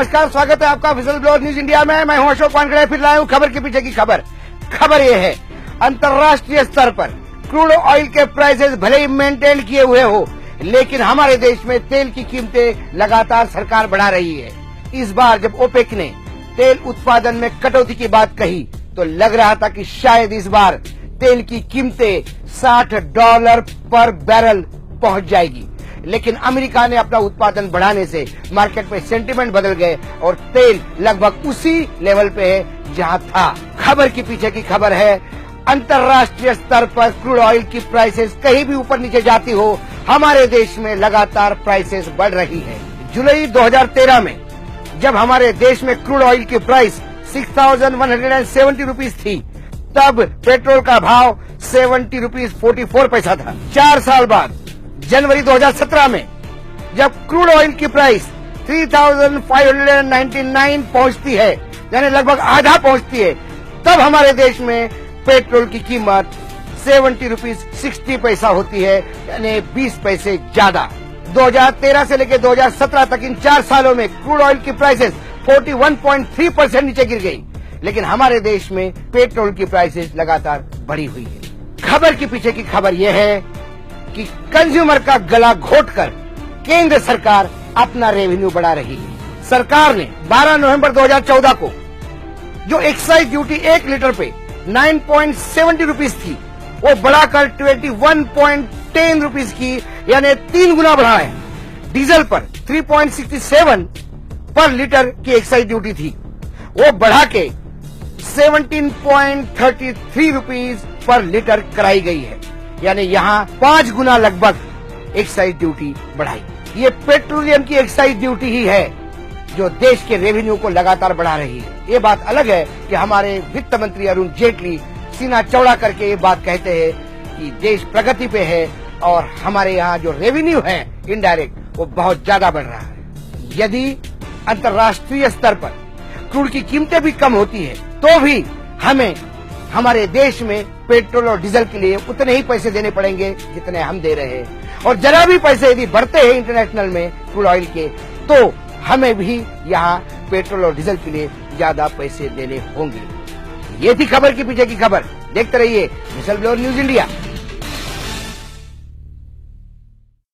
नमस्कार, स्वागत है आपका विसल ब्लोअर न्यूज इंडिया में। मैं हूं अशोक वानखेड़े, फिर लाया हूं खबर के पीछे की खबर। खबर यह है, अंतर्राष्ट्रीय स्तर पर क्रूड ऑयल के प्राइसेस भले ही मेंटेन किए हुए हो, लेकिन हमारे देश में तेल की कीमतें लगातार सरकार बढ़ा रही है। इस बार जब ओपेक ने तेल उत्पादन में कटौती की बात कही तो लग रहा था कि शायद इस बार तेल की कीमतें $60 पर बैरल पहुंच जाएगी, लेकिन अमेरिका ने अपना उत्पादन बढ़ाने से मार्केट में सेंटीमेंट बदल गए और तेल लगभग उसी लेवल पे है जहां था। खबर के पीछे की खबर है, अंतर्राष्ट्रीय स्तर पर क्रूड ऑयल की प्राइसेस कहीं भी ऊपर नीचे जाती हो, हमारे देश में लगातार प्राइसेस बढ़ रही है। जुलाई 2013 में जब हमारे देश में क्रूड ऑयल की प्राइस 6,170 रुपीज थी, तब पेट्रोल का भाव 70 रुपीज 44 पैसा था। 4 साल बाद जनवरी 2017 में जब क्रूड ऑयल की प्राइस 3,599 पहुंचती है, यानी लगभग आधा पहुंचती है, तब हमारे देश में पेट्रोल की कीमत 70 रुपीज 60 पैसा होती है, यानी 20 पैसे ज्यादा। 2013 से लेकर 2017 तक इन 4 सालों में क्रूड ऑयल की प्राइसेस 41.3% नीचे गिर गई, लेकिन हमारे देश में पेट्रोल की प्राइसेस लगातार बढ़ी हुई है। खबर के पीछे की खबर यह है कि कंज्यूमर का गला घोटकर केंद्र सरकार अपना रेवेन्यू बढ़ा रही है। सरकार ने 12 नवंबर 2014 को जो एक्साइज ड्यूटी 1 लीटर पे 9.70 रुपीज थी, वो बढ़ाकर 21.10 रुपीज की, यानी 3 गुना बढ़ा है। डीजल पर 3.67 पर लीटर की एक्साइज ड्यूटी थी, वो बढ़ा के 17.33 रुपीज पर लीटर कराई गई है, यानी यहाँ 5 गुना लगभग एक्साइज ड्यूटी बढ़ाई। ये पेट्रोलियम की एक्साइज ड्यूटी ही है जो देश के रेवेन्यू को लगातार बढ़ा रही है। ये बात अलग है कि हमारे वित्त मंत्री अरुण जेटली सीना चौड़ा करके ये बात कहते हैं कि देश प्रगति पे है और हमारे यहाँ जो रेवेन्यू है इनडायरेक्ट वो बहुत ज्यादा बढ़ रहा है। यदि अंतर्राष्ट्रीय स्तर पर क्रूड की कीमतें भी कम होती है तो भी हमें हमारे देश में पेट्रोल और डीजल के लिए उतने ही पैसे देने पड़ेंगे जितने हम दे रहे हैं, और जरा भी पैसे यदि बढ़ते हैं इंटरनेशनल में क्रूड ऑयल के, तो हमें भी यहाँ पेट्रोल और डीजल के लिए ज्यादा पैसे देने होंगे। ये थी खबर के पीछे की खबर। देखते रहिए विसल ब्लोअर न्यूज इंडिया।